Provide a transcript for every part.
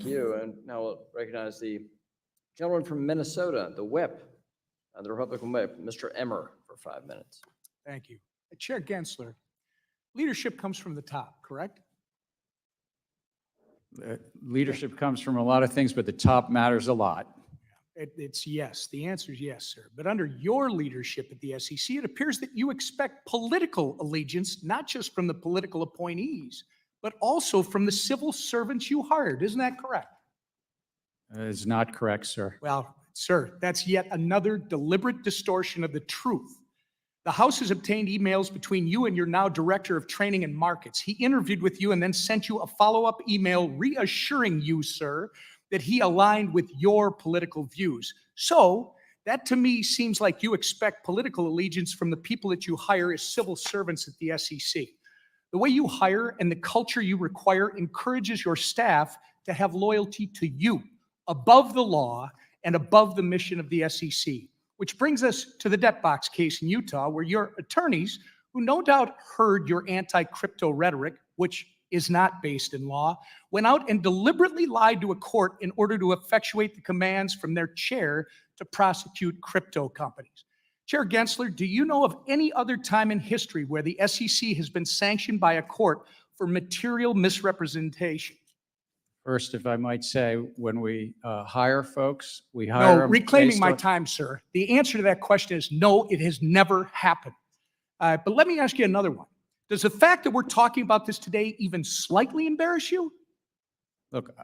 Thank you. And now we'll recognize the gentleman from Minnesota, the whip, the Republican whip, Mr. Emmer, for 5 minutes. Thank you. Chair Gensler, leadership comes from the top, correct? Leadership comes from a lot of things, but the top matters a lot. It's yes. The answer is yes, sir. But under your leadership at the SEC, it appears that you expect political allegiance, not just from the political appointees, but also from the civil servants you hired. Isn't that correct? It's not correct, sir. Well, sir, that's yet another deliberate distortion of the truth. The House has obtained emails between you and your now Director of Training and Markets. He interviewed with you and then sent you a follow-up email reassuring you, sir, that he aligned with your political views. So that to me seems like you expect political allegiance from the people that you hire as civil servants at the SEC. The way you hire and the culture you require encourages your staff to have loyalty to you above the law and above the mission of the SEC. Which brings us to the debt box case in Utah, where your attorneys, who no doubt heard your anti-crypto rhetoric, which is not based in law, went out and deliberately lied to a court in order to effectuate the commands from their chair to prosecute crypto companies. Chair Gensler, do you know of any other time in history where the SEC has been sanctioned by a court for material misrepresentation? First, if I might say, when we hire folks, we hire No, them reclaiming based my on- time, sir. The answer to that question is no, it has never happened. But let me ask you another one. Does the fact that we're talking about this today even slightly embarrass you? Look,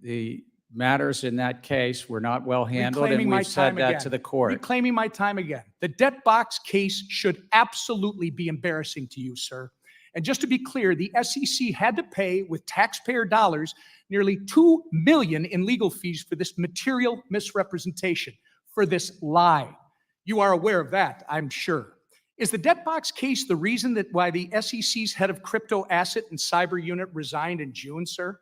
the matters in that case were not well handled, and Reclaiming my we've said time that again. to the court. Reclaiming my time again. The debt box case should absolutely be embarrassing to you, sir. And just to be clear, the SEC had to pay with taxpayer dollars nearly $2 million in legal fees for this material misrepresentation, for this lie. You are aware of that, I'm sure. Is the debt box case the reason that why the SEC's head of crypto asset and cyber unit resigned in June, sir?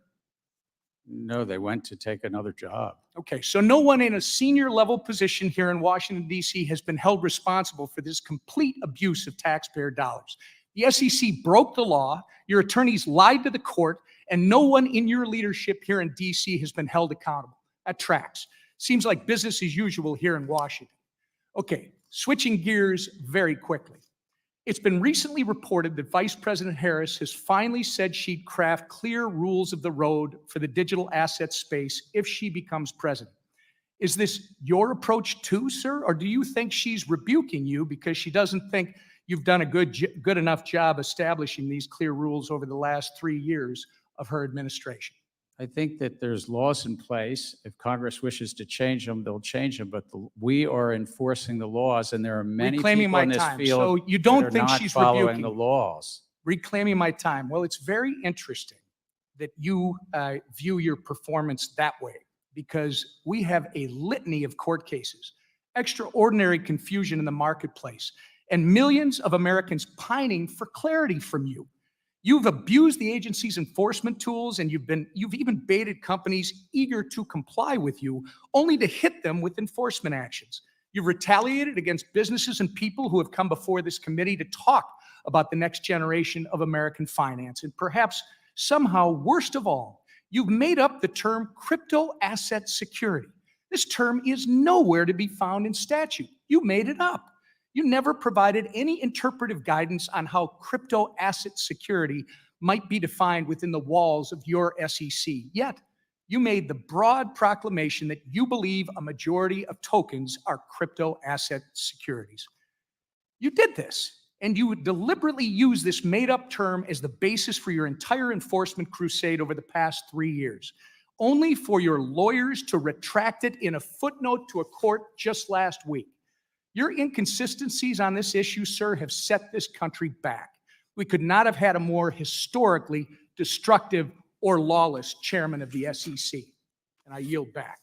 No, they went to take another job. Okay, so no one in a senior level position here in Washington, D.C. has been held responsible for this complete abuse of taxpayer dollars. The SEC broke the law, your attorneys lied to the court, and no one in your leadership here in D.C. has been held accountable. That tracks. Seems like business as usual here in Washington. Okay, switching gears very quickly. It's been recently reported that Vice President Harris has finally said she'd craft clear rules of the road for the digital asset space if she becomes president. Is this your approach too, sir? Or do you think she's rebuking you because she doesn't think you've done a good enough job establishing these clear rules over the last 3 years of her administration? I think that there's laws in place. If Congress wishes to change them, they'll change them. But we are enforcing the laws, and there are many Reclaiming people my in this time. field So you don't that are think not she's following rebuking the you? laws. Reclaiming my time. Well, it's very interesting that you view your performance that way, because we have a litany of court cases, extraordinary confusion in the marketplace, and millions of Americans pining for clarity from you. You've abused the agency's enforcement tools, and you've even baited companies eager to comply with you, only to hit them with enforcement actions. You've retaliated against businesses and people who have come before this committee to talk about the next generation of American finance. And perhaps somehow, worst of all, you've made up the term crypto asset security. This term is nowhere to be found in statute. You made it up. You never provided any interpretive guidance on how crypto asset security might be defined within the walls of your SEC. Yet, you made the broad proclamation that you believe a majority of tokens are crypto asset securities. You did this, and you deliberately used this made-up term as the basis for your entire enforcement crusade over the past 3 years, only for your lawyers to retract it in a footnote to a court just last week. Your inconsistencies on this issue, sir, have set this country back. We could not have had a more historically destructive or lawless chairman of the SEC. And I yield back.